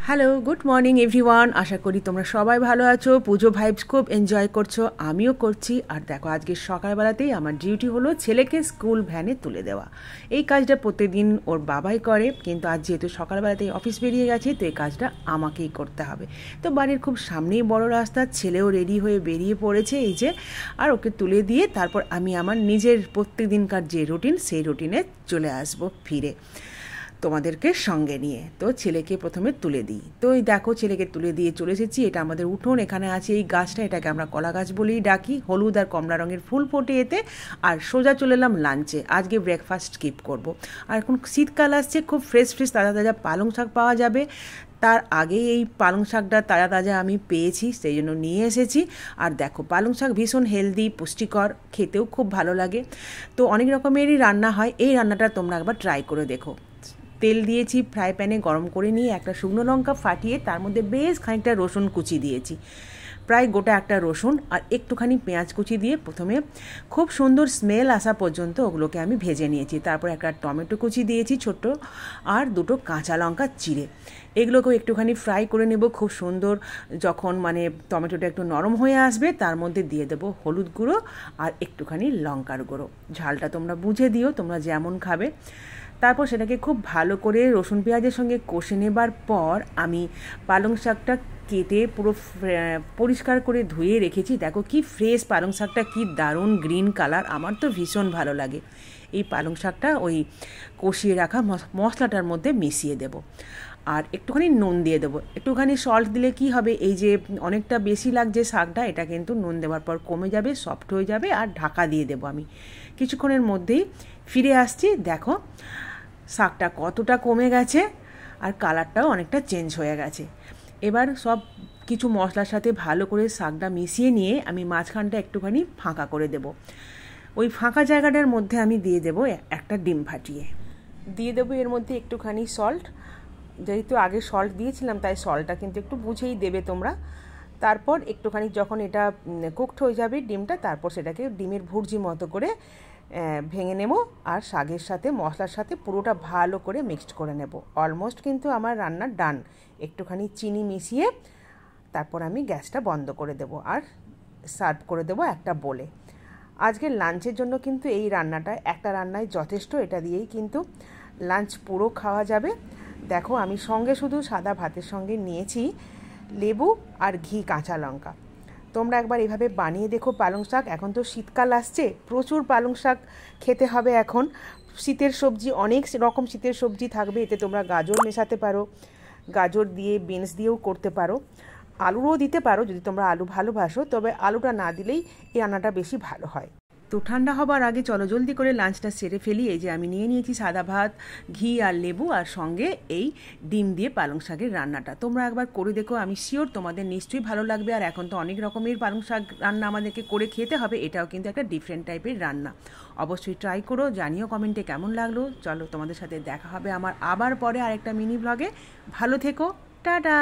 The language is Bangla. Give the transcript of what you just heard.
Hello, good morning everyone. আশা করি তোমরা সবাই ভালো আছো। পুজো ভাইবস খুব এনজয় করছো, আমিও করছি। আর দেখো, আজকে সকালবেলাতেই আমার ডিউটি হলো ছেলেকে স্কুল ভ্যানে তুলে দেওয়া। এই কাজটা প্রত্যেকদিন ওর বাবাই করে, কিন্তু আজ যেহেতু সকালবেলাতেই অফিস বেরিয়ে গেছে, তো এই কাজটা আমাকেই করতে হবে। তো বাড়ির খুব সামনেই বড় রাস্তা, ছেলেও রেডি হয়ে বেরিয়ে পড়েছে এই যে। আর ওকে তুলে দিয়ে তারপর আমি আমার নিজের প্রত্যেক দিনকার যে রুটিন, সেই রুটিনে চলে আসবো ফিরে তোমাদেরকে সঙ্গে নিয়ে। তো ছেলেকে প্রথমে তুলে দিই। তো এই দেখো, ছেলেকে তুলে দিয়ে চলে এসেছি। এটা আমাদের উঠোন, এখানে আছে এই গাছটা, এটাকে আমরা কলা গাছ বলেই ডাকি। হলুদ আর কমলা রঙের ফুল ফোটে এতে। আর সোজা চলে এলাম লাঞ্চে। আজকে ব্রেকফাস্ট স্কিপ করব। আর এখন শীতকাল আসছে, খুব ফ্রেশ ফ্রেশ তাজা তাজা পালং শাক পাওয়া যাবে। তার আগেই এই পালং শাকটা তাজা তাজা আমি পেয়েছি, সেই জন্য নিয়ে এসেছি। আর দেখো, পালং শাক ভীষণ হেলদি, পুষ্টিকর, খেতেও খুব ভালো লাগে। তো অনেক রকমেরই রান্না হয়, এই রান্নাটা তোমরা একবার ট্রাই করে দেখো। তেল দিয়েছি ফ্রাই প্যানে, গরম করে নিয়ে একটা শুকনো লঙ্কা ফাটিয়ে তার মধ্যে বেশ খানিকটা রসুন কুচি দিয়েছি, প্রায় গোটা একটা রসুন, আর একটুখানি পেঁয়াজ কুচি দিয়ে প্রথমে খুব সুন্দর স্মেল আসা পর্যন্ত ওগুলোকে আমি ভেজে নিয়েছি। তারপর একটা টমেটো কুচি দিয়েছি ছোট্ট, আর দুটো কাঁচা লঙ্কা চিড়ে। এগুলোকেও একটুখানি ফ্রাই করে নেব খুব সুন্দর। যখন টমেটোটা একটু নরম হয়ে আসবে, তার মধ্যে দিয়ে দেবো হলুদ গুঁড়ো আর একটুখানি লঙ্কার গুঁড়ো। ঝালটা তোমরা বুঝে দিও, তোমরা যেমন খাবে। তারপর সেটাকে খুব ভালো করে রসুন পেঁয়াজের সঙ্গে কষে নেবার পর আমি পালং শাকটা কেটে পুরো পরিষ্কার করে ধুয়ে রেখেছি। দেখো কি ফ্রেশ পালং শাকটা, কি দারুণ গ্রিন কালার, আমার তো ভীষণ ভালো লাগে। এই পালং শাকটা ওই কষিয়ে রাখা মশলাটার মধ্যে মিশিয়ে দেব। আর একটুখানি নুন দিয়ে দেবো। একটুখানি সল্ট দিলে কি হবে, এই যে অনেকটা বেশি লাগছে শাকটা, এটা কিন্তু নুন দেওয়ার পর কমে যাবে, সফট হয়ে যাবে। আর ঢাকা দিয়ে দেবো আমি। কিছুক্ষণের মধ্যেই ফিরে আসছি। দেখো শাকটা কতটা কমে গেছে, আর কালারটাও অনেকটা চেঞ্জ হয়ে গেছে। এবার সব কিছু মশলার সাথে ভালো করে শাকটা মিশিয়ে নিয়ে আমি মাঝখানটা একটুখানি ফাঁকা করে দেব। ওই ফাঁকা জায়গাটার মধ্যে আমি দিয়ে দেব একটা ডিম ফাটিয়ে। দিয়ে দেবো এর মধ্যে একটুখানি সল্ট, যেহেতু আগে সল্ট দিয়েছিলাম তাই সল্টটা কিন্তু একটু বুঝেই দেবে তোমরা। তারপর একটুখানি যখন এটা কুকড হয়ে যাবে ডিমটা, তারপর সেটাকে ডিমের ভুর্জি মতো করে ভেঙে নেব, আর শাকের সাথে মশলার সাথে পুরোটা ভালো করে মিক্সড করে নেব। অলমোস্ট কিন্তু আমার রান্না ডান। একটুখানি চিনি মিশিয়ে তারপর আমি গ্যাসটা বন্ধ করে দেব আর সার্ভ করে দেব একটা বোলে। আজকে লাঞ্চের জন্য কিন্তু এই রান্নাটা, একটা রান্নায় যথেষ্ট। এটা দিয়েই কিন্তু লাঞ্চ পুরো খাওয়া যাবে। দেখো, আমি সঙ্গে শুধু সাদা ভাতের সঙ্গে নিয়েছি লেবু আর ঘি, কাঁচা লঙ্কা। তোমরা একবার এভাবে বানিয়ে দেখো পালং শাক। এখন তো শীতকাল আসছে, প্রচুর পালং শাক খেতে হবে এখন। শীতের সবজি, অনেক রকম শীতের সবজি থাকবে, এতে তোমরা গাজর মেশাতে পারো, গাজর দিয়ে বিনস দিয়েও করতে পারো, আলুরও দিতে পারো যদি তোমরা আলু ভালোবাসো। তবে আলুটা না দিলেই এই রান্নাটা বেশি ভালো হয়। তো ঠান্ডা হবার আগে চলো জলদি করে লাঞ্চটা সেরে ফেলি। এই যে আমি নিয়ে নিয়েছি সাদা ভাত, ঘি আর লেবু, আর সঙ্গে এই ডিম দিয়ে পালং শাকের রান্নাটা। তোমরা একবার করে দেখো, আমি শিওর তোমাদের নিশ্চয়ই ভালো লাগবে। আর এখন তো অনেক রকমের পালং শাক রান্না আমাদেরকে করে খেতে হবে, এটাও কিন্তু একটা ডিফারেন্ট টাইপের রান্না। অবশ্যই ট্রাই করো, জানিও কমেন্টে কেমন লাগলো। চলো, তোমাদের সাথে দেখা হবে আমার আবার পরে আরেকটা মিনি ব্লগে। ভালো থেকো, টাটা।